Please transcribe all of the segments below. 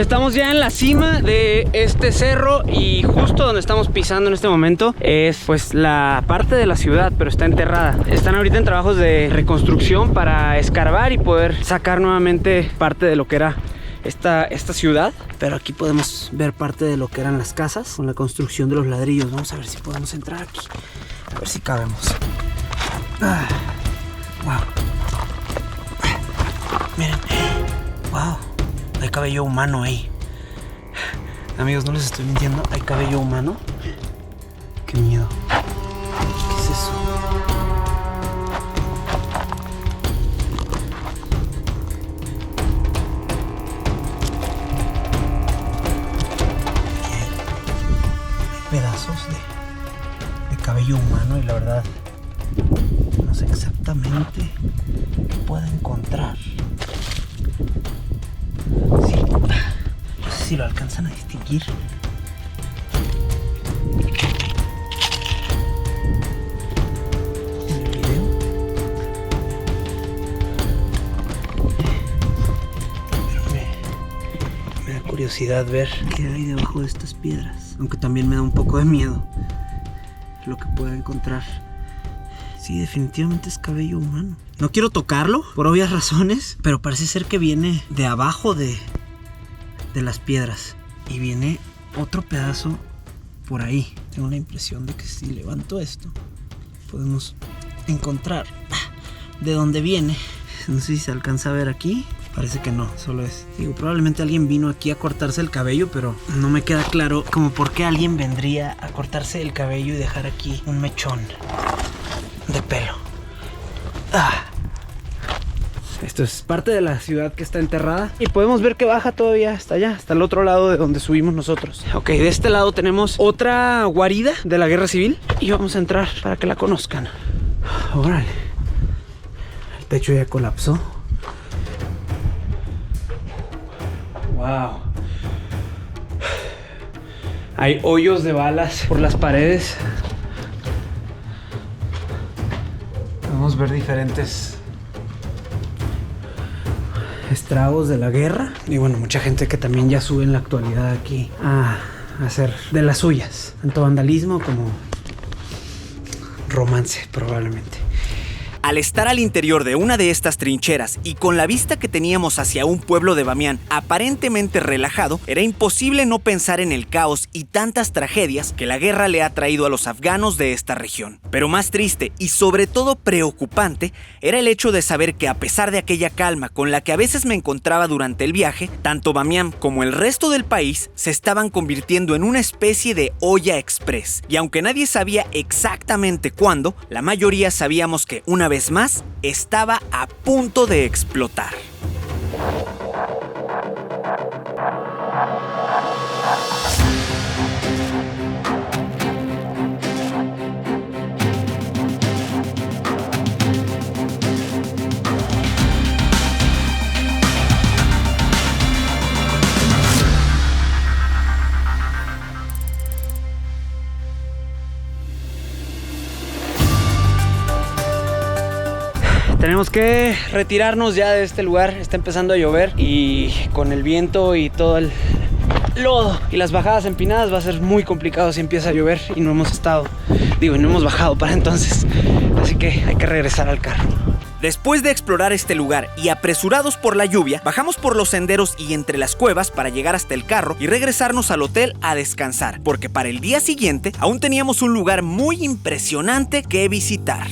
estamos ya en la cima de este cerro y justo donde estamos pisando en este momento es pues la parte de la ciudad, pero está enterrada. Están ahorita en trabajos de reconstrucción para escarbar y poder sacar nuevamente parte de lo que era esta ciudad. Pero aquí podemos ver parte de lo que eran las casas con la construcción de los ladrillos. Vamos a ver si podemos entrar aquí, a ver si cabemos. Wow. Miren, wow, hay cabello humano ahí. Amigos, no les estoy mintiendo, hay cabello humano. Qué miedo. ¿Qué es eso? Hay pedazos de cabello humano y la verdad no sé exactamente qué puedo encontrar. Sí, no sé si lo alcanzan a distinguir. En el video. Pero me da curiosidad ver qué hay debajo de estas piedras. Aunque también me da un poco de miedo lo que pueda encontrar. Sí, definitivamente es cabello humano. No quiero tocarlo por obvias razones, pero parece ser que viene de abajo de las piedras. Y viene otro pedazo por ahí. Tengo la impresión de que si levanto esto, podemos encontrar de dónde viene. No sé si se alcanza a ver aquí. Parece que no, solo es... Digo, probablemente alguien vino aquí a cortarse el cabello, pero no me queda claro como por qué alguien vendría a cortarse el cabello y dejar aquí un mechón de pelo. Esto es parte de la ciudad que está enterrada y podemos ver que baja todavía hasta allá, hasta el otro lado de donde subimos nosotros. Ok, de este lado tenemos otra guarida de la guerra civil y vamos a entrar para que la conozcan. Órale. El techo ya colapsó. Wow. Hay hoyos de balas por las paredes. Podemos ver diferentes estragos de la guerra. Y bueno, mucha gente que también ya sube en la actualidad aquí a hacer de las suyas. Tanto vandalismo como romance, probablemente. Al estar al interior de una de estas trincheras y con la vista que teníamos hacia un pueblo de Bamián aparentemente relajado, era imposible no pensar en el caos y tantas tragedias que la guerra le ha traído a los afganos de esta región. Pero más triste y sobre todo preocupante era el hecho de saber que a pesar de aquella calma con la que a veces me encontraba durante el viaje, tanto Bamián como el resto del país se estaban convirtiendo en una especie de olla express. Y aunque nadie sabía exactamente cuándo, la mayoría sabíamos que una vez más estaba a punto de explotar. Tenemos que retirarnos ya de este lugar. Está empezando a llover y con el viento y todo el lodo y las bajadas empinadas va a ser muy complicado si empieza a llover y no hemos bajado para entonces. Así que hay que regresar al carro. Después de explorar este lugar y apresurados por la lluvia, bajamos por los senderos y entre las cuevas para llegar hasta el carro y regresarnos al hotel a descansar, porque para el día siguiente aún teníamos un lugar muy impresionante que visitar.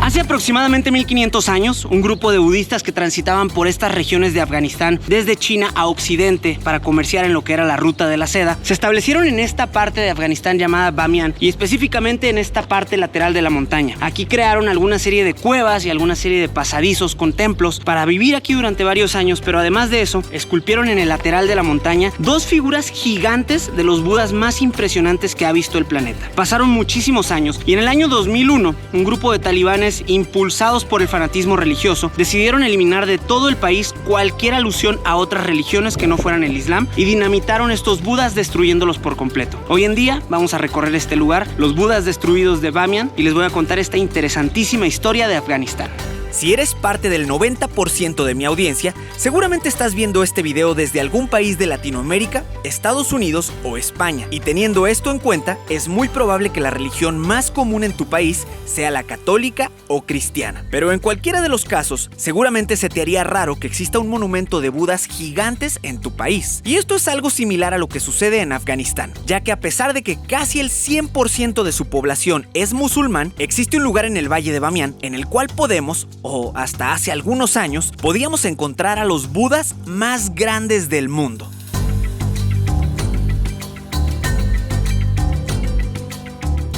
Hace aproximadamente 1500 años, un grupo de budistas que transitaban por estas regiones de Afganistán desde China a Occidente para comerciar en lo que era la ruta de la seda, se establecieron en esta parte de Afganistán llamada Bamián y específicamente en esta parte lateral de la montaña. Aquí crearon alguna serie de cuevas y alguna serie de pasadizos con templos para vivir aquí durante varios años, pero además de eso, esculpieron en el lateral de la montaña dos figuras gigantes de los budas más impresionantes que ha visto el planeta. Pasaron muchísimos años y en el año 2001, un grupo de talibanes impulsados por el fanatismo religioso, decidieron eliminar de todo el país cualquier alusión a otras religiones que no fueran el Islam y dinamitaron estos budas destruyéndolos por completo. Hoy en día vamos a recorrer este lugar, los budas destruidos de Bamián, y les voy a contar esta interesantísima historia de Afganistán. Si eres parte del 90% de mi audiencia, seguramente estás viendo este video desde algún país de Latinoamérica, Estados Unidos o España. Y teniendo esto en cuenta, es muy probable que la religión más común en tu país sea la católica o cristiana. Pero en cualquiera de los casos, seguramente se te haría raro que exista un monumento de Budas gigantes en tu país. Y esto es algo similar a lo que sucede en Afganistán, ya que a pesar de que casi el 100% de su población es musulmán, existe un lugar en el Valle de Bamián en el cual podemos, o hasta hace algunos años, podíamos encontrar a los Budas más grandes del mundo.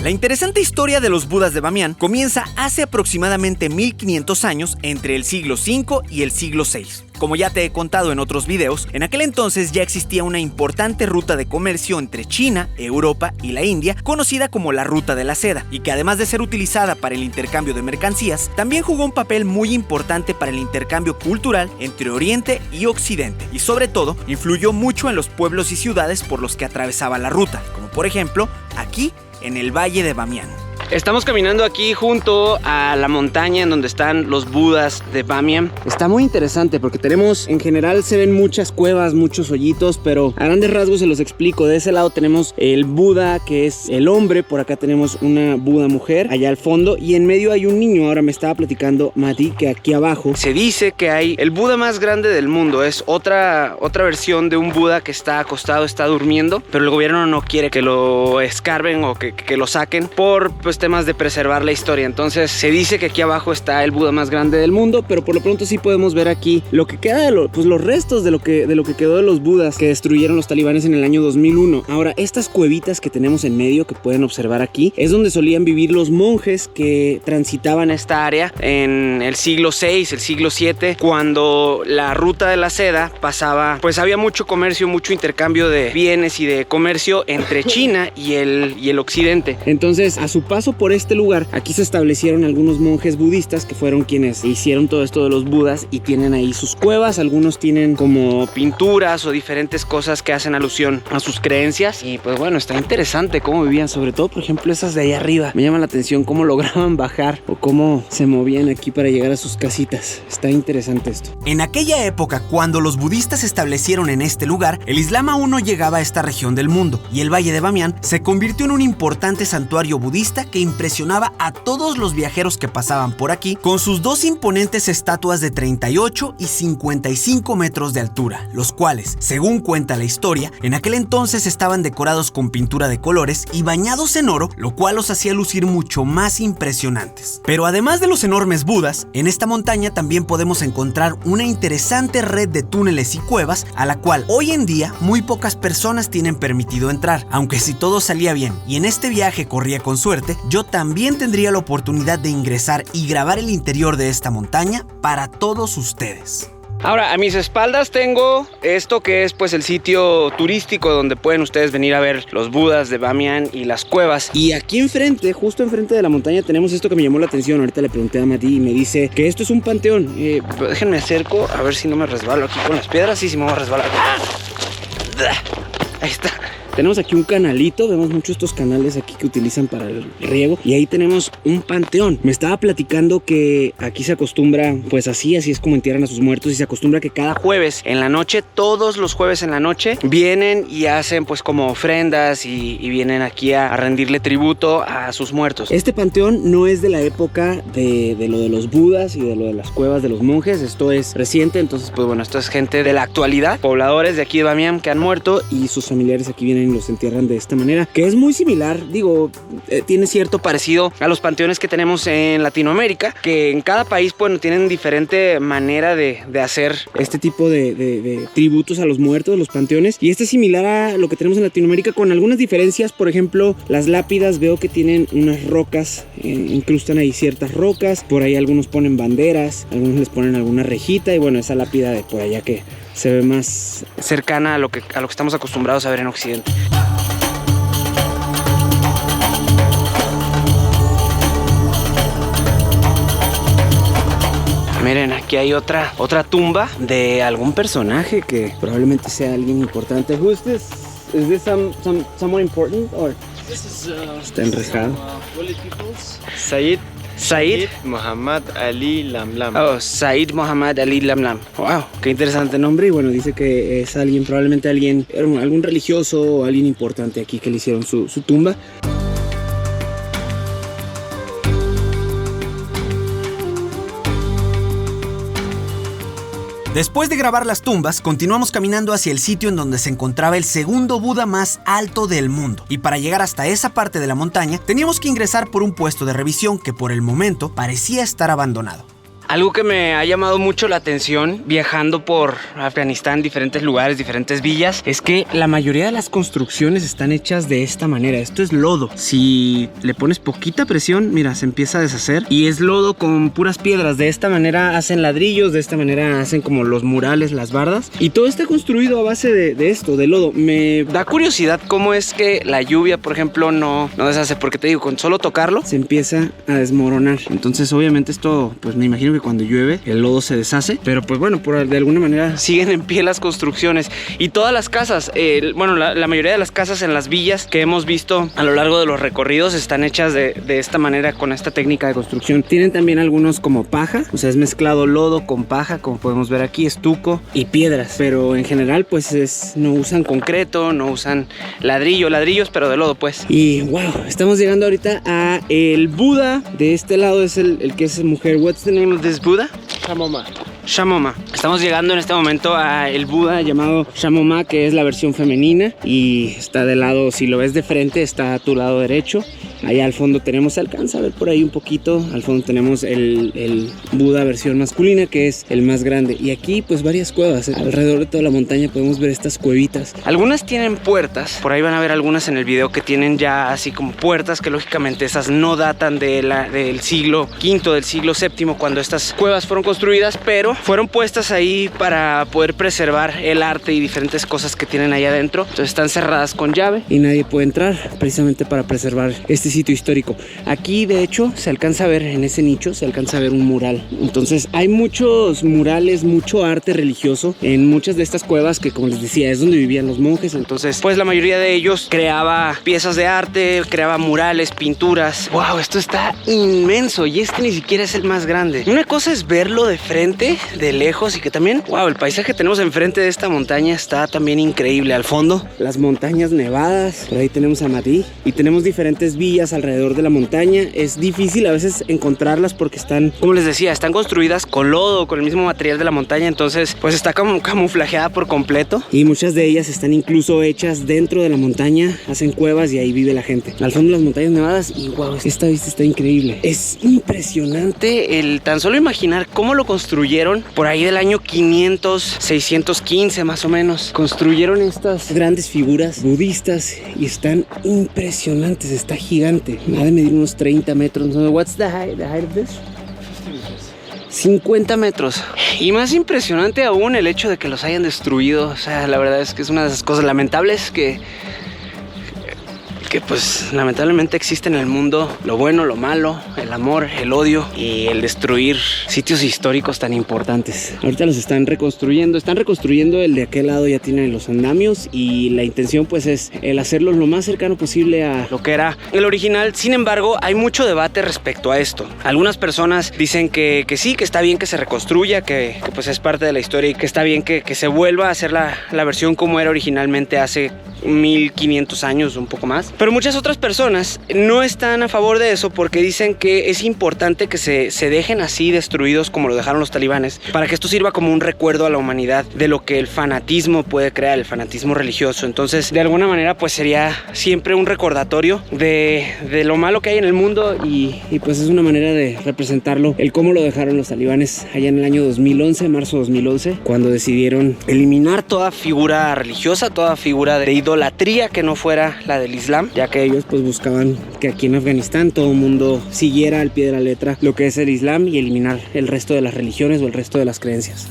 La interesante historia de los Budas de Bamián comienza hace aproximadamente 1500 años entre el siglo V y el siglo VI. Como ya te he contado en otros videos, en aquel entonces ya existía una importante ruta de comercio entre China, Europa y la India, conocida como la Ruta de la Seda, y que además de ser utilizada para el intercambio de mercancías, también jugó un papel muy importante para el intercambio cultural entre Oriente y Occidente, y sobre todo influyó mucho en los pueblos y ciudades por los que atravesaba la ruta, como por ejemplo aquí en el Valle de Bamián. Estamos caminando aquí junto a la montaña en donde están los Budas de Bamián. Está muy interesante porque tenemos, en general se ven muchas cuevas, muchos hoyitos, pero a grandes rasgos se los explico. De ese lado tenemos el Buda, que es el hombre, por acá tenemos una Buda mujer, allá al fondo, y en medio hay un niño. Ahora me estaba platicando Mati que aquí abajo se dice que hay el Buda más grande del mundo. Es otra versión de un Buda que está acostado, está durmiendo, pero el gobierno no quiere que lo escarben o que lo saquen por temas de preservar la historia. Entonces se dice que aquí abajo está el Buda más grande del mundo, pero por lo pronto sí podemos ver aquí lo que queda de los restos de lo que quedó de los Budas que destruyeron los talibanes en el año 2001. Ahora, estas cuevitas que tenemos en medio, que pueden observar aquí, es donde solían vivir los monjes que transitaban esta área en el siglo VI, el siglo VII, cuando la Ruta de la Seda pasaba, pues había mucho comercio, mucho intercambio de bienes y de comercio entre China y el occidente. Entonces, a su paso por este lugar, aquí se establecieron algunos monjes budistas que fueron quienes hicieron todo esto de los Budas y tienen ahí sus cuevas. Algunos tienen como pinturas o diferentes cosas que hacen alusión a sus creencias. Y pues bueno, está interesante cómo vivían, sobre todo por ejemplo esas de allá arriba. Me llama la atención cómo lograban bajar o cómo se movían aquí para llegar a sus casitas. Está interesante esto. En aquella época, cuando los budistas se establecieron en este lugar, el Islam aún no llegaba a esta región del mundo y el Valle de Bamián se convirtió en un importante santuario budista que impresionaba a todos los viajeros que pasaban por aquí con sus dos imponentes estatuas de 38 y 55 metros de altura, los cuales, según cuenta la historia, en aquel entonces estaban decorados con pintura de colores y bañados en oro, lo cual los hacía lucir mucho más impresionantes. Pero además de los enormes Budas, en esta montaña también podemos encontrar una interesante red de túneles y cuevas a la cual hoy en día muy pocas personas tienen permitido entrar, aunque si todo salía bien y en este viaje corría con suerte, yo también tendría la oportunidad de ingresar y grabar el interior de esta montaña para todos ustedes. Ahora, a mis espaldas tengo esto que es pues el sitio turístico donde pueden ustedes venir a ver los Budas de Bamián y las cuevas. Y aquí enfrente, justo enfrente de la montaña, tenemos esto que me llamó la atención. Ahorita le pregunté a Mati y me dice que esto es un panteón. Déjenme acerco a ver si no me resbalo aquí con las piedras. Sí, me voy a resbalar. ¡Ah! Ahí está. Tenemos aquí un canalito, vemos muchos estos canales aquí que utilizan para el riego. Y ahí tenemos un panteón. Me estaba platicando que aquí se acostumbra, pues así es como entierran a sus muertos. Y se acostumbra que cada jueves en la noche, todos los jueves en la noche, vienen y hacen pues como ofrendas y vienen aquí a rendirle tributo a sus muertos. Este panteón no es de la época de lo de los Budas y de lo de las cuevas de los monjes. Esto es reciente, entonces pues bueno, esto es gente de la actualidad, pobladores de aquí de Bamián que han muerto y sus familiares aquí vienen y los entierran de esta manera, que es muy similar, digo, tiene cierto parecido a los panteones que tenemos en Latinoamérica, que en cada país, bueno, tienen diferente manera de hacer este tipo de tributos a los muertos, los panteones, y este es similar a lo que tenemos en Latinoamérica con algunas diferencias. Por ejemplo, las lápidas veo que tienen unas rocas, incrustan ahí ciertas rocas, por ahí algunos ponen banderas, algunos les ponen alguna rejita, y bueno, esa lápida de por allá que se ve más cercana a lo que estamos acostumbrados a ver en Occidente. Miren, aquí hay otra tumba de algún personaje que probablemente sea alguien importante. Who's this? Is this someone important or? This is está enrejado? Wali peoples. Said Said Muhammad Ali Lamlam. Oh, Said Muhammad Ali Lamlam. Wow, qué interesante nombre. Y bueno, dice que es alguien, probablemente alguien, algún religioso o alguien importante aquí que le hicieron su tumba. Después de grabar las tumbas, continuamos caminando hacia el sitio en donde se encontraba el segundo Buda más alto del mundo. Y para llegar hasta esa parte de la montaña, teníamos que ingresar por un puesto de revisión que por el momento parecía estar abandonado. Algo que me ha llamado mucho la atención viajando por Afganistán, diferentes lugares, diferentes villas, es que la mayoría de las construcciones están hechas de esta manera. Esto es lodo. Si le pones poquita presión, mira, se empieza a deshacer y es lodo con puras piedras. De esta manera hacen ladrillos, de esta manera hacen como los murales, las bardas, y todo está construido a base de esto, de lodo. Me da curiosidad cómo es que la lluvia, por ejemplo, no deshace, porque te digo, con solo tocarlo se empieza a desmoronar. Entonces obviamente esto, pues me imagino que cuando llueve el lodo se deshace, pero pues bueno, de alguna manera siguen en pie las construcciones. Y todas las casas, la mayoría de las casas en las villas que hemos visto a lo largo de los recorridos están hechas de esta manera, con esta técnica de construcción. Tienen también algunos como paja, o sea, es mezclado lodo con paja, como podemos ver aquí, estuco y piedras, pero en general pues no usan concreto, no usan ladrillos, pero de lodo pues. Y wow, estamos llegando ahorita a el Buda. De este lado es el que es mujer. What's the name of this Buda? Shamoma. Estamos llegando en este momento a el Buda llamado Shamoma, que es la versión femenina, y está del lado, si lo ves de frente, está a tu lado derecho. Allá al fondo tenemos, se alcanza a ver por ahí un poquito, al fondo tenemos el Buda versión masculina, que es el más grande. Y aquí pues varias cuevas, alrededor de toda la montaña podemos ver estas cuevitas. Algunas tienen puertas, por ahí van a ver algunas en el video que tienen ya así como puertas, que lógicamente esas no datan del siglo V, del siglo VII, cuando estas cuevas fueron construidas, pero fueron puestas ahí para poder preservar el arte y diferentes cosas que tienen ahí adentro. Entonces están cerradas con llave y nadie puede entrar, precisamente para preservar este sitio histórico. Aquí de hecho se alcanza a ver, en ese nicho se alcanza a ver un mural. Entonces hay muchos murales, mucho arte religioso en muchas de estas cuevas, que como les decía es donde vivían los monjes. Entonces pues la mayoría de ellos creaba piezas de arte, creaba murales, pinturas. Wow, esto está inmenso, y este ni siquiera es el más grande. Una cosa es verlo de frente, de lejos, y que también, wow, el paisaje que tenemos enfrente de esta montaña está también increíble. Al fondo las montañas nevadas, por ahí tenemos a Madí, y tenemos diferentes villas alrededor de la montaña. Es difícil a veces encontrarlas porque están, como les decía, están construidas con lodo, con el mismo material de la montaña. Entonces pues está como camuflajeada por completo, y muchas de ellas están incluso hechas dentro de la montaña, hacen cuevas y ahí vive la gente. Al fondo las montañas nevadas, y wow, esta vista está increíble. Es impresionante el tan solo imaginar cómo lo construyeron por ahí del año 500, 615 más o menos. Construyeron estas grandes figuras budistas y están impresionantes. Está gigante, ha de medir unos 30 metros. What's the height of this? 50 metros. Y más impresionante aún el hecho de que los hayan destruido. O sea, la verdad es que es una de esas cosas lamentables que pues lamentablemente existe en el mundo. Lo bueno, lo malo, el amor, el odio y el destruir sitios históricos tan importantes. Ahorita los están reconstruyendo el de aquel lado ya tiene los andamios, y la intención pues es el hacerlos lo más cercano posible a lo que era el original. Sin embargo, hay mucho debate respecto a esto. Algunas personas dicen que sí, que está bien que se reconstruya, que pues es parte de la historia, y que está bien que se vuelva a hacer la versión como era originalmente hace 1500 años, un poco más. Pero muchas otras personas no están a favor de eso, porque dicen que es importante que se dejen así destruidos como lo dejaron los talibanes, para que esto sirva como un recuerdo a la humanidad de lo que el fanatismo puede crear, el fanatismo religioso. Entonces de alguna manera pues sería siempre un recordatorio de lo malo que hay en el mundo, y pues es una manera de representarlo, el cómo lo dejaron los talibanes allá en el año 2011, marzo 2011, cuando decidieron eliminar toda figura religiosa, toda figura de idolatría que no fuera la del Islam, ya que ellos pues buscaban que aquí en Afganistán todo el mundo siguiera al pie de la letra lo que es el Islam, y eliminar el resto de las religiones o el resto de las creencias.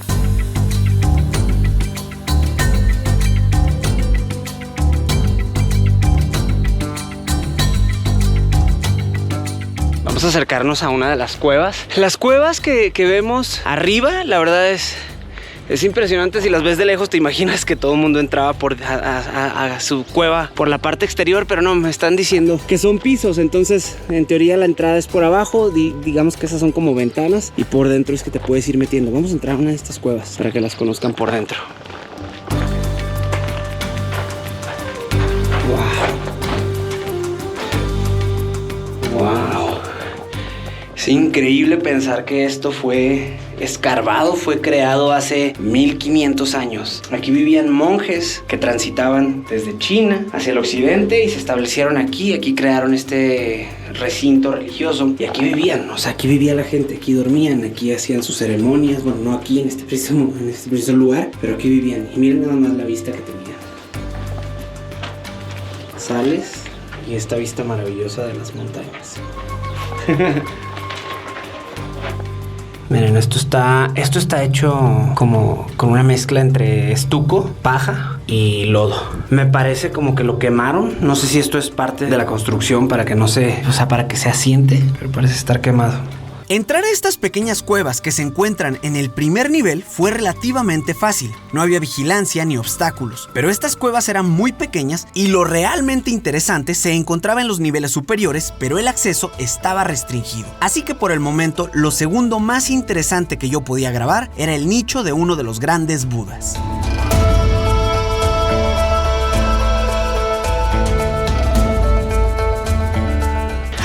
Vamos a acercarnos a una de las cuevas. Las cuevas que vemos arriba, la verdad es Es impresionante, si las ves de lejos te imaginas que todo el mundo entraba a su cueva por la parte exterior, pero no, me están diciendo que son pisos, entonces en teoría la entrada es por abajo, digamos que esas son como ventanas y por dentro es que te puedes ir metiendo. Vamos a entrar a una de estas cuevas para que las conozcan por dentro. Wow. Es increíble pensar que esto fue escarbado, fue creado hace 1500 años. Aquí vivían monjes que transitaban desde China hacia el occidente y se establecieron aquí. Aquí crearon este recinto religioso y aquí vivían, o sea, aquí vivía la gente, aquí dormían, aquí hacían sus ceremonias. Bueno, no aquí en este preciso lugar, pero aquí vivían. Y miren nada más la vista que tenían. Sales y esta vista maravillosa de las montañas. Miren, esto está hecho como con una mezcla entre estuco, paja y lodo. Me parece como que lo quemaron. No sé si esto es parte de la construcción para que no se, o sea, para que se asiente, pero parece estar quemado. Entrar a estas pequeñas cuevas que se encuentran en el primer nivel fue relativamente fácil. No había vigilancia ni obstáculos, pero estas cuevas eran muy pequeñas y lo realmente interesante se encontraba en los niveles superiores, pero el acceso estaba restringido. Así que por el momento, lo segundo más interesante que yo podía grabar era el nicho de uno de los grandes Budas.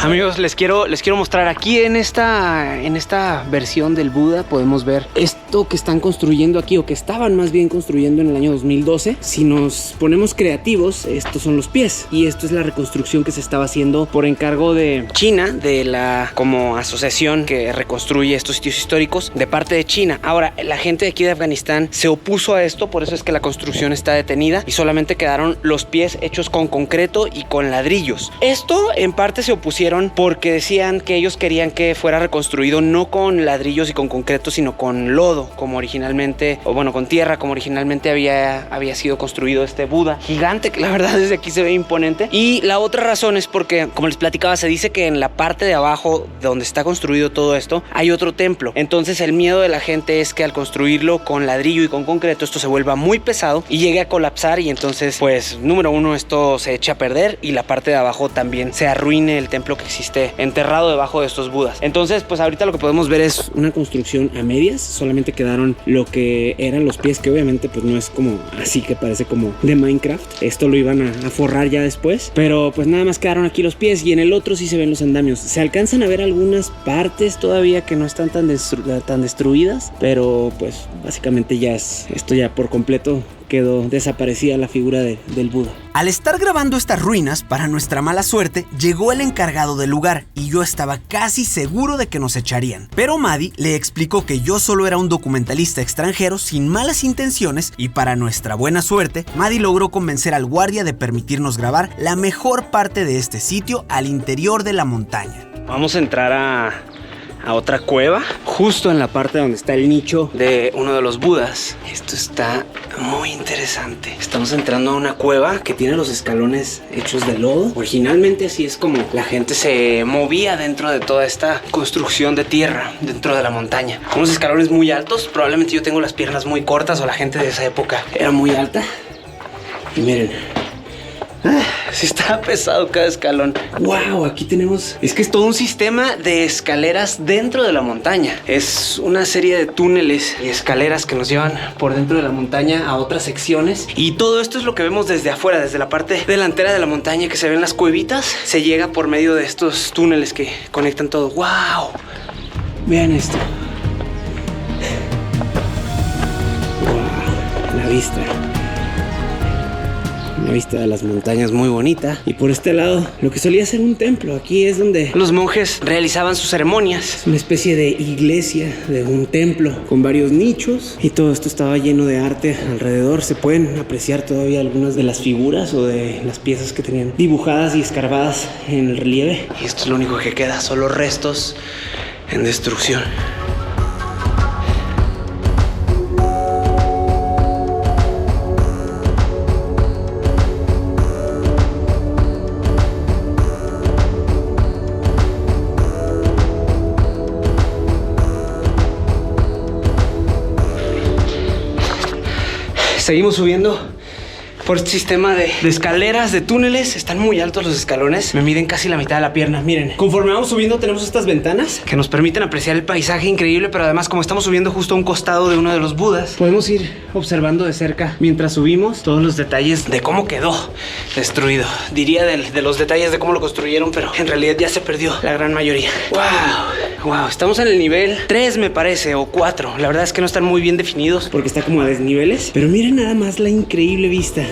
Amigos, les quiero mostrar aquí en esta versión del Buda. Podemos ver esto que están construyendo aquí, o que estaban más bien construyendo en el año 2012. Si nos ponemos creativos, estos son los pies y esto es la reconstrucción que se estaba haciendo por encargo de China, de la como asociación que reconstruye estos sitios históricos de parte de China. Ahora, la gente de aquí de Afganistán se opuso a esto, por eso es que la construcción está detenida y solamente quedaron los pies hechos con concreto y con ladrillos. Esto en parte se opusieron porque decían que ellos querían que fuera reconstruido no con ladrillos y con concreto, sino con lodo, como originalmente, o bueno, con tierra, como originalmente había sido construido este Buda gigante, que la verdad desde aquí se ve imponente. Y la otra razón es porque, como les platicaba, se dice que en la parte de abajo donde está construido todo esto hay otro templo. Entonces el miedo de la gente es que al construirlo con ladrillo y con concreto esto se vuelva muy pesado y llegue a colapsar, y entonces pues número uno, esto se echa a perder y la parte de abajo también se arruine el templo que existe enterrado debajo de estos Budas. Entonces pues ahorita lo que podemos ver es una construcción a medias. Solamente quedaron lo que eran los pies, que obviamente pues no es como así que parece como de Minecraft. Esto lo iban a forrar ya después, pero pues nada más quedaron aquí los pies, y en el otro sí se ven los andamios. Se alcanzan a ver algunas partes todavía que no están tan destruidas, pero pues básicamente ya es esto, ya por completo quedó desaparecida la figura del Buda. Al estar grabando estas ruinas, para nuestra mala suerte, llegó el encargado del lugar y yo estaba casi seguro de que nos echarían. Pero Maddie le explicó que yo solo era un documentalista extranjero sin malas intenciones, y para nuestra buena suerte, Maddie logró convencer al guardia de permitirnos grabar la mejor parte de este sitio al interior de la montaña. Vamos a entrar a otra cueva, justo en la parte donde está el nicho de uno de los Budas. Esto está muy interesante. Estamos entrando a una cueva que tiene los escalones hechos de lodo. Originalmente así es como la gente se movía dentro de toda esta construcción de tierra dentro de la montaña. Unos escalones muy altos. Probablemente yo tengo las piernas muy cortas, o la gente de esa época era muy alta. Y miren, sí está pesado cada escalón. Wow, aquí tenemos, es que es todo un sistema de escaleras dentro de la montaña. Es una serie de túneles y escaleras que nos llevan por dentro de la montaña a otras secciones. Y todo esto es lo que vemos desde afuera, desde la parte delantera de la montaña, que se ven las cuevitas. Se llega por medio de estos túneles que conectan todo. Wow, vean esto. Wow, la vista. Una vista de las montañas muy bonita. Y por este lado, lo que solía ser un templo. Aquí es donde los monjes realizaban sus ceremonias. Es una especie de iglesia, de un templo con varios nichos. Y todo esto estaba lleno de arte alrededor. Se pueden apreciar todavía algunas de las figuras o de las piezas que tenían dibujadas y escarbadas en el relieve. Y esto es lo único que queda, solo restos en destrucción. Seguimos subiendo por este sistema de escaleras, de túneles. Están muy altos los escalones, me miden casi la mitad de la pierna. Miren, conforme vamos subiendo tenemos estas ventanas que nos permiten apreciar el paisaje increíble, pero además, como estamos subiendo justo a un costado de uno de los budas, podemos ir observando de cerca mientras subimos todos los detalles de cómo quedó destruido. Diría de los detalles de cómo lo construyeron, pero en realidad ya se perdió la gran mayoría. Wow, estamos en el nivel 3, me parece, o 4. La verdad es que no están muy bien definidos porque está como a desniveles, pero miren nada más la increíble vista.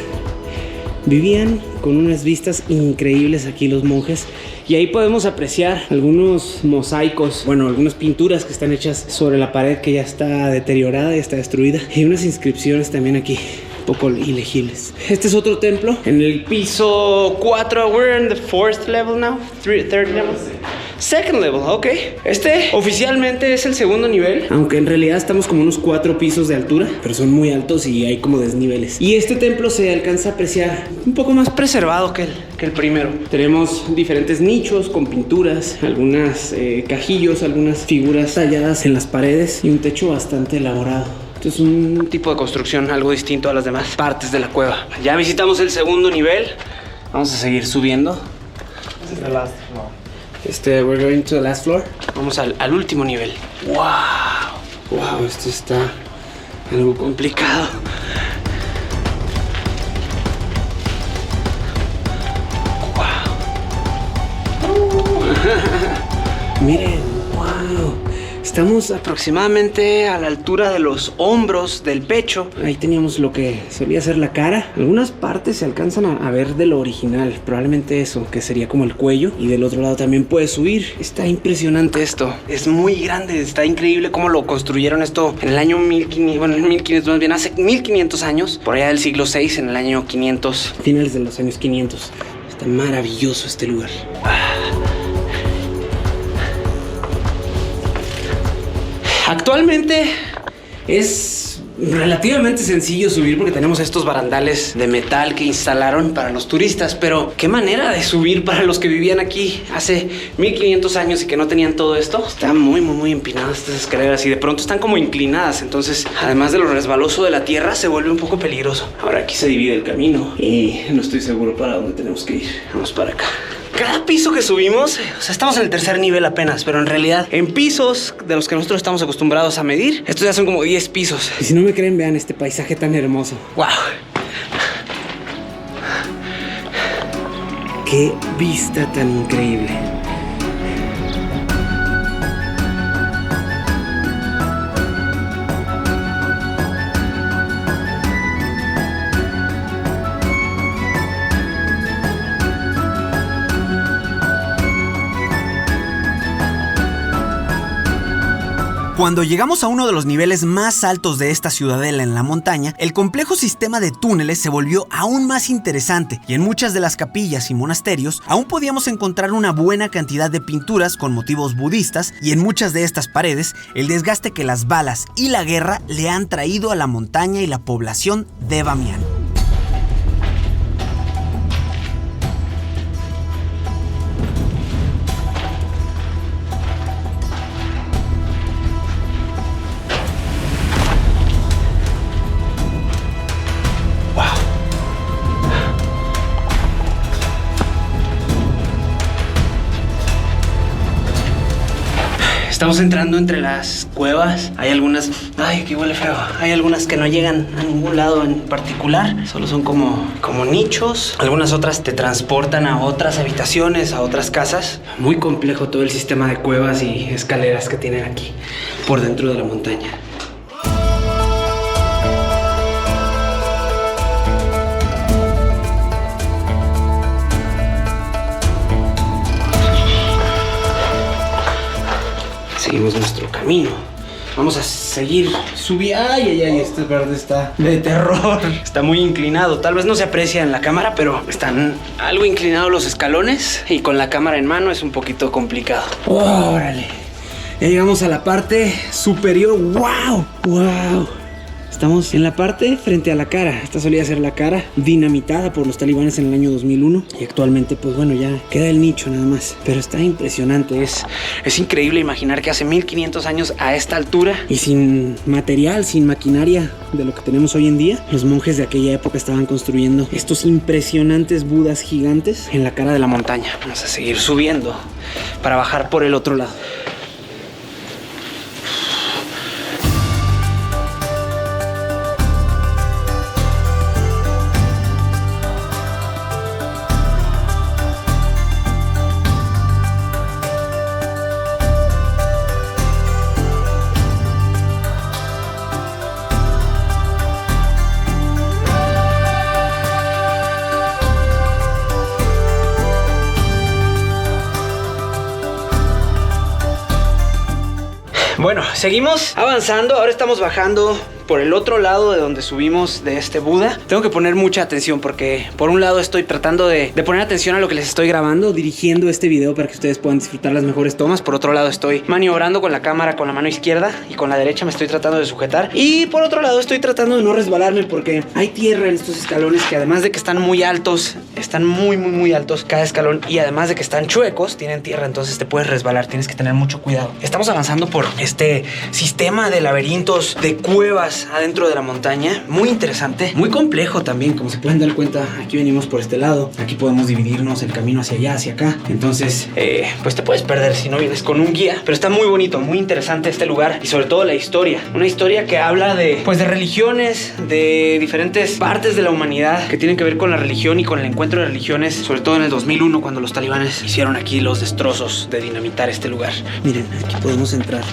Vivían con unas vistas increíbles aquí los monjes, y ahí podemos apreciar algunos mosaicos, bueno, algunas pinturas que están hechas sobre la pared que ya está deteriorada, ya está destruida, y unas inscripciones también aquí un poco ilegibles. Este es otro templo en el piso 4. We're in the 4th level now. 3rd level. 2nd level, ok. Este oficialmente es el segundo nivel, aunque en realidad estamos como unos 4 pisos de altura, pero son muy altos y hay como desniveles. Y este templo se alcanza a apreciar un poco más preservado que el primero. Tenemos diferentes nichos con pinturas, algunas cajillos, algunas figuras talladas en las paredes y un techo bastante elaborado. Esto es un tipo de construcción algo distinto a las demás partes de la cueva. Ya visitamos el segundo nivel. Vamos a seguir subiendo. The last floor. We're going to the last floor. Vamos al último nivel. Wow, esto está algo complicado. Miren, wow. Estamos aproximadamente a la altura de los hombros, del pecho. Ahí teníamos lo que solía ser la cara. Algunas partes se alcanzan a ver de lo original. Probablemente eso, que sería como el cuello. Y del otro lado también puede subir. Está impresionante esto. Es muy grande. Está increíble cómo lo construyeron esto en el año 1500. Bueno, en 1500 más bien, hace 1500 años. Por allá del siglo VI, en el año 500. Finales de los años 500. Está maravilloso este lugar. Actualmente es relativamente sencillo subir porque tenemos estos barandales de metal que instalaron para los turistas, pero qué manera de subir para los que vivían aquí hace 1500 años y que no tenían todo esto. Están muy empinadas estas escaleras y de pronto están como inclinadas, entonces además de lo resbaloso de la tierra se vuelve un poco peligroso. Ahora aquí se divide el camino y no estoy seguro para dónde tenemos que ir. Vamos para acá. Cada piso que subimos, o sea, estamos en el 3er nivel apenas, pero en realidad en pisos de los que nosotros estamos acostumbrados a medir, estos ya son como 10 pisos. Y si no me creen, vean este paisaje tan hermoso. ¡Wow! ¡Qué vista tan increíble! Cuando llegamos a uno de los niveles más altos de esta ciudadela en la montaña, el complejo sistema de túneles se volvió aún más interesante y en muchas de las capillas y monasterios aún podíamos encontrar una buena cantidad de pinturas con motivos budistas y en muchas de estas paredes el desgaste que las balas y la guerra le han traído a la montaña y la población de Bamián. Estamos entrando entre las cuevas. Hay algunas... ¡Ay, qué huele feo! Hay algunas que no llegan a ningún lado en particular. Solo son como nichos. Algunas otras te transportan a otras habitaciones, a otras casas. Muy complejo todo el sistema de cuevas y escaleras que tienen aquí por dentro de la montaña. Seguimos nuestro camino. Vamos a seguir subiendo. Ay, este verde está de terror. Está muy inclinado. Tal vez no se aprecia en la cámara, pero están algo inclinados los escalones y con la cámara en mano es un poquito complicado. Órale. Ya llegamos a la parte superior. ¡Wow! ¡Wow! Estamos en la parte frente a la cara. Esta solía ser la cara dinamitada por los talibanes en el año 2001 y actualmente pues bueno, ya queda el nicho nada más, pero está impresionante. Es increíble imaginar que hace 1500 años a esta altura y sin material, sin maquinaria de lo que tenemos hoy en día, los monjes de aquella época estaban construyendo estos impresionantes budas gigantes en la cara de la montaña. Vamos a seguir subiendo para bajar por el otro lado. Bueno, seguimos avanzando. Ahora estamos bajando por el otro lado de donde subimos de este Buda. Tengo que poner mucha atención porque por un lado estoy tratando de poner atención a lo que les estoy grabando, dirigiendo este video para que ustedes puedan disfrutar las mejores tomas. Por otro lado estoy maniobrando con la cámara con la mano izquierda y con la derecha me estoy tratando de sujetar. Y por otro lado estoy tratando de no resbalarme porque hay tierra en estos escalones que además de que están muy altos, están muy altos cada escalón, y además de que están chuecos, tienen tierra, entonces te puedes resbalar. Tienes que tener mucho cuidado. Estamos avanzando por este sistema de laberintos, de cuevas adentro de la montaña, muy interesante, muy complejo también. Como se pueden dar cuenta, aquí venimos por este lado, aquí podemos dividirnos el camino hacia allá, hacia acá. Entonces pues te puedes perder si no vienes con un guía, pero está muy bonito, muy interesante este lugar y sobre todo la historia, una historia que habla de religiones, de diferentes partes de la humanidad que tienen que ver con la religión y con el encuentro de religiones, sobre todo en el 2001 cuando los talibanes hicieron aquí los destrozos de dinamitar este lugar. Miren, aquí podemos entrar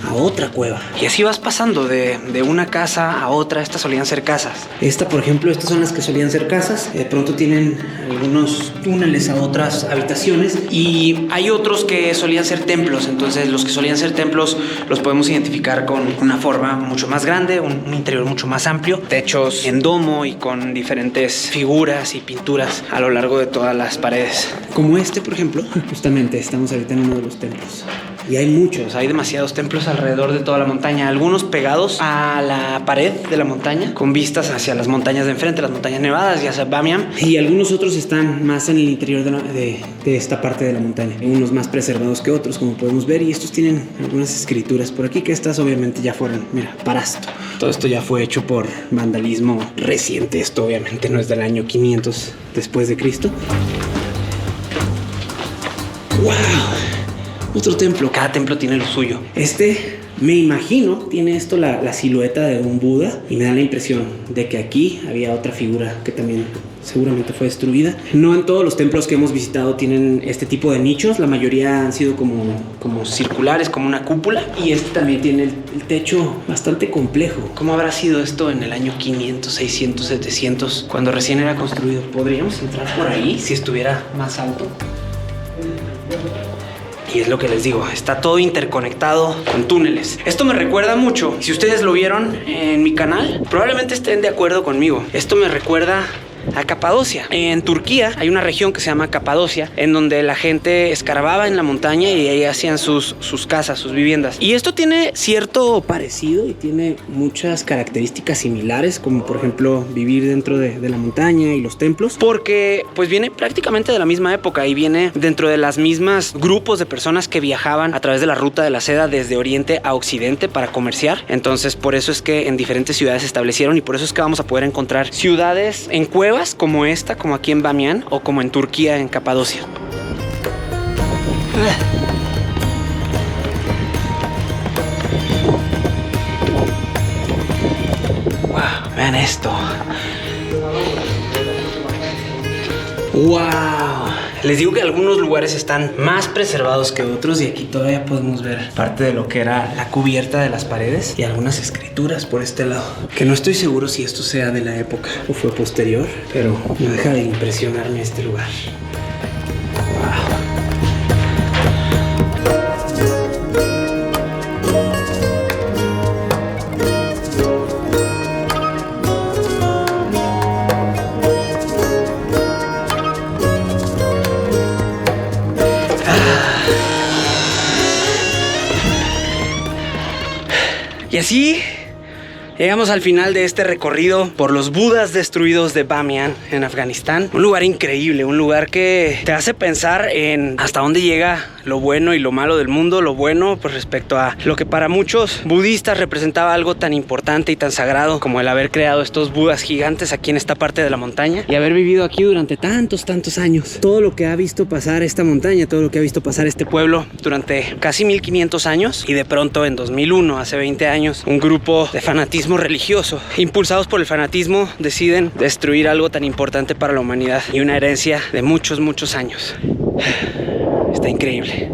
a otra cueva y así vas pasando de una casa a otra. Estas solían ser casas. Esta, por ejemplo, estas son las que solían ser casas. De pronto tienen algunos túneles a otras habitaciones y hay otros que solían ser templos. Entonces los que solían ser templos los podemos identificar con una forma mucho más grande, un interior mucho más amplio, techos en domo y con diferentes figuras y pinturas a lo largo de todas las paredes. Como este, por ejemplo. Justamente estamos ahorita en uno de los templos. Y hay muchos, hay demasiados templos alrededor de toda la montaña, algunos pegados a la pared de la montaña, con vistas hacia las montañas de enfrente, las montañas nevadas y hacia Bamiyan. Y algunos otros están más en el interior de esta parte de la montaña, unos más preservados que otros, como podemos ver, y estos tienen algunas escrituras por aquí, que estas obviamente ya fueron, mira, Parasto. Todo esto ya fue hecho por vandalismo reciente, esto obviamente no es del año 500 después de Cristo. ¡Wow! Otro templo. Cada templo tiene lo suyo. Este, me imagino, tiene esto la silueta de un Buda. Y me da la impresión de que aquí había otra figura que también seguramente fue destruida. No en todos los templos que hemos visitado tienen este tipo de nichos. La mayoría han sido como circulares, como una cúpula. Y este también tiene el techo bastante complejo. ¿Cómo habrá sido esto en el año 500, 600, 700? Cuando recién era construido. ¿Podríamos entrar por ahí si estuviera más alto? Y es lo que les digo, está todo interconectado con túneles. Esto me recuerda mucho, si ustedes lo vieron en mi canal, probablemente estén de acuerdo conmigo. Esto me recuerda a Capadocia. En Turquía hay una región que se llama Capadocia, en donde la gente escarbaba en la montaña y ahí hacían sus casas, sus viviendas. Y esto tiene cierto parecido y tiene muchas características similares, como por ejemplo vivir dentro de la montaña y los templos, porque pues viene prácticamente de la misma época y viene dentro de las mismas grupos de personas que viajaban a través de la ruta de la seda desde oriente a occidente para comerciar. Entonces por eso es que en diferentes ciudades se establecieron y por eso es que vamos a poder encontrar ciudades en cuevas como esta, como aquí en Bamiyan, o como en Turquía, en Capadocia. Wow, vean esto. Wow. Les digo que algunos lugares están más preservados que otros y aquí todavía podemos ver parte de lo que era la cubierta de las paredes y algunas escrituras por este lado, que no estoy seguro si esto sea de la época o fue posterior, pero no deja de impresionarme este lugar. Wow. Y así Llegamos al final de este recorrido por los Budas destruidos de Bamiyan en Afganistán. Un lugar increíble, un lugar que te hace pensar en hasta dónde llega lo bueno y lo malo del mundo. Lo bueno pues respecto a lo que para muchos budistas representaba algo tan importante y tan sagrado como el haber creado estos Budas gigantes aquí en esta parte de la montaña y haber vivido aquí durante tantos años. Todo lo que ha visto pasar esta montaña, todo lo que ha visto pasar este pueblo durante casi 1500 años, y de pronto en 2001, hace 20 años, un grupo de fanatismo religioso, impulsados por el fanatismo, deciden destruir algo tan importante para la humanidad y una herencia de muchos años. Está increíble.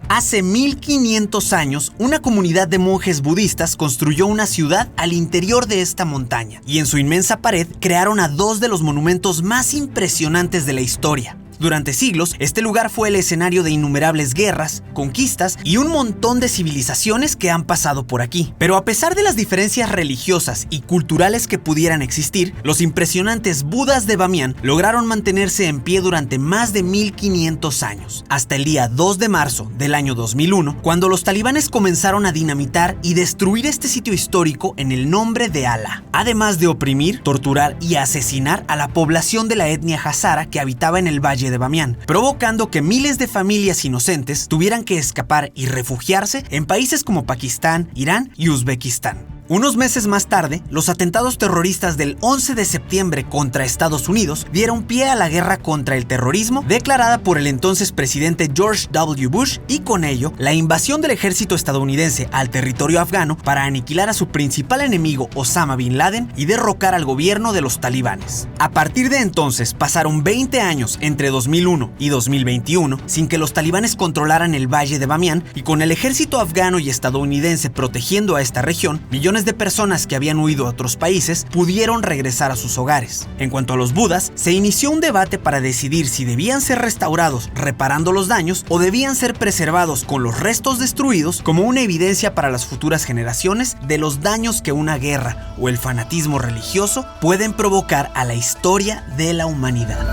Hace 1500 años, una comunidad de monjes budistas construyó una ciudad al interior de esta montaña, y en su inmensa pared crearon a dos de los monumentos más impresionantes de la historia. Durante siglos, este lugar fue el escenario de innumerables guerras, conquistas y un montón de civilizaciones que han pasado por aquí. Pero a pesar de las diferencias religiosas y culturales que pudieran existir, los impresionantes Budas de Bamiyan lograron mantenerse en pie durante más de 1500 años, hasta el día 2 de marzo del año 2001, cuando los talibanes comenzaron a dinamitar y destruir este sitio histórico en el nombre de Alá, además de oprimir, torturar y asesinar a la población de la etnia Hazara que habitaba en el valle de Bamiyan, provocando que miles de familias inocentes tuvieran que escapar y refugiarse en países como Pakistán, Irán y Uzbekistán. Unos meses más tarde, los atentados terroristas del 11 de septiembre contra Estados Unidos dieron pie a la guerra contra el terrorismo declarada por el entonces presidente George W. Bush, y con ello, la invasión del ejército estadounidense al territorio afgano para aniquilar a su principal enemigo Osama Bin Laden y derrocar al gobierno de los talibanes. A partir de entonces, pasaron 20 años entre 2001 y 2021 sin que los talibanes controlaran el valle de Bamiyan, y con el ejército afgano y estadounidense protegiendo a esta región, millones de personas que habían huido a otros países pudieron regresar a sus hogares. En cuanto a los Budas, se inició un debate para decidir si debían ser restaurados reparando los daños o debían ser preservados con los restos destruidos como una evidencia para las futuras generaciones de los daños que una guerra o el fanatismo religioso pueden provocar a la historia de la humanidad.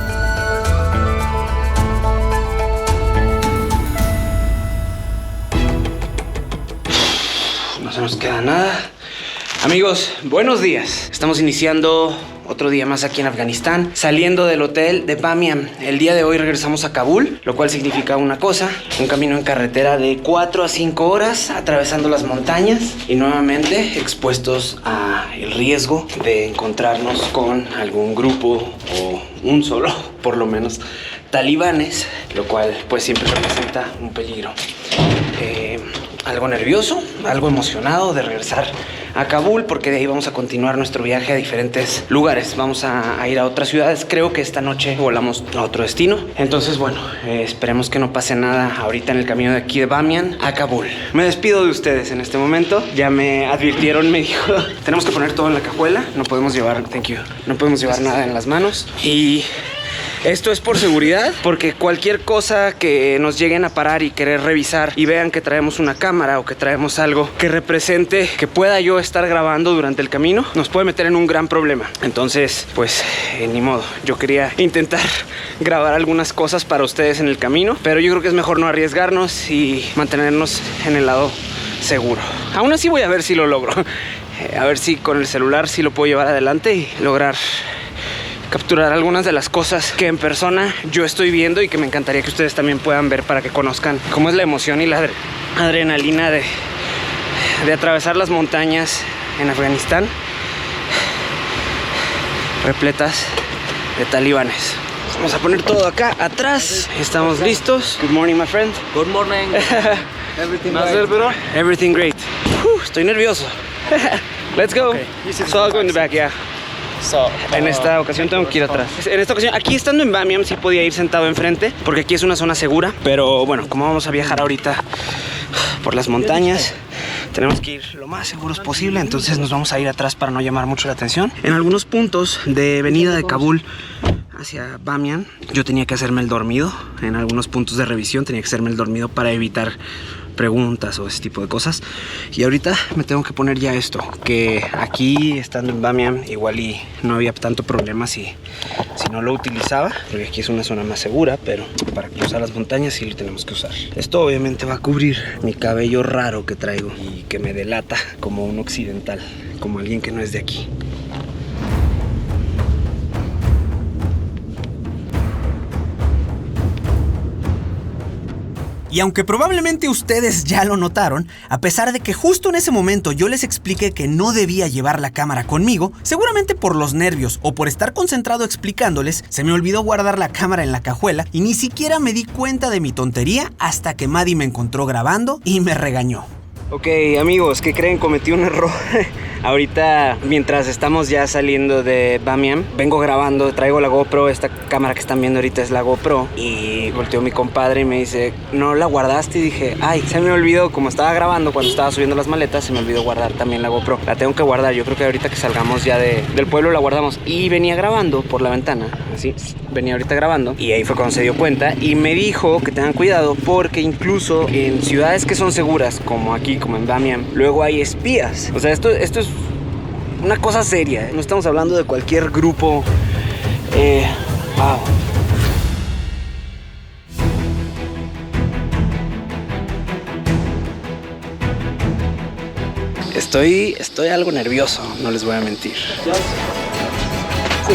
No se nos queda nada. Amigos, buenos días. Estamos iniciando otro día más aquí en Afganistán, saliendo del hotel de Bamiyan. El día de hoy regresamos a Kabul, lo cual significa una cosa: un camino en carretera de 4 a 5 horas, atravesando las montañas y nuevamente expuestos al riesgo de encontrarnos con algún grupo o un solo, por lo menos, talibanes, lo cual pues siempre representa un peligro. Algo nervioso, algo emocionado de regresar a Kabul, porque de ahí vamos a continuar nuestro viaje a diferentes lugares. Vamos a ir a otras ciudades. Creo que esta noche volamos a otro destino. Entonces, bueno, esperemos que no pase nada ahorita en el camino de aquí de Bamiyan a Kabul. Me despido de ustedes en este momento. Ya me advirtieron, me dijo, tenemos que poner todo en la cajuela. No podemos llevar, no podemos llevar nada en las manos. Y esto es por seguridad, porque cualquier cosa que nos lleguen a parar y querer revisar y vean que traemos una cámara o que traemos algo que represente que pueda yo estar grabando durante el camino, nos puede meter en un gran problema. Entonces, pues, ni modo. Yo quería intentar grabar algunas cosas para ustedes en el camino, pero yo creo que es mejor no arriesgarnos y mantenernos en el lado seguro. Aún así voy a ver si lo logro. A ver si con el celular sí lo puedo llevar adelante y lograr capturar algunas de las cosas que en persona yo estoy viendo y que me encantaría que ustedes también puedan ver, para que conozcan cómo es la emoción y la adrenalina de atravesar las montañas en Afganistán, repletas de talibanes. Vamos a poner todo acá atrás. Estamos listos. Good morning, my friend. Good morning. Everything great, bro? Everything great. Estoy nervioso. Let's go. Okay. So I'll go in the back, yeah. En esta ocasión tengo que ir atrás. En esta ocasión, aquí estando en Bamiyan, sí podía ir sentado enfrente, porque aquí es una zona segura. Pero bueno, como vamos a viajar ahorita por las montañas, tenemos que ir lo más seguros posible. Entonces nos vamos a ir atrás para no llamar mucho la atención. En algunos puntos de venida de Kabul hacia Bamiyan, yo tenía que hacerme el dormido. En algunos puntos de revisión tenía que hacerme el dormido para evitar preguntas o ese tipo de cosas. Y ahorita me tengo que poner ya esto, que aquí estando en Bamiyan igual y no había tanto problema si no lo utilizaba, porque aquí es una zona más segura, pero para cruzar las montañas sí lo tenemos que usar. Esto obviamente va a cubrir mi cabello raro que traigo y que me delata como un occidental, como alguien que no es de aquí. Y aunque probablemente ustedes ya lo notaron, a pesar de que justo en ese momento yo les expliqué que no debía llevar la cámara conmigo, seguramente por los nervios o por estar concentrado explicándoles, se me olvidó guardar la cámara en la cajuela y ni siquiera me di cuenta de mi tontería hasta que Maddie me encontró grabando y me regañó. Ok, amigos, ¿qué creen? Cometí un error. Ahorita, mientras estamos ya saliendo de Bamiyan, vengo grabando, traigo la GoPro, esta cámara que están viendo ahorita es la GoPro, y volteó mi compadre y me dice, ¿no la guardaste? Y dije, ay, se me olvidó, como estaba grabando cuando estaba subiendo las maletas, se me olvidó guardar también la GoPro. La tengo que guardar, yo creo que ahorita que salgamos ya del pueblo la guardamos. Y venía grabando por la ventana, así, venía ahorita grabando, y ahí fue cuando se dio cuenta y me dijo que tengan cuidado porque incluso en ciudades que son seguras, como aquí, como en Bamiyan, luego hay espías. O sea, esto es una cosa seria, no estamos hablando de cualquier grupo. Wow. Estoy algo nervioso, no les voy a mentir. Sí.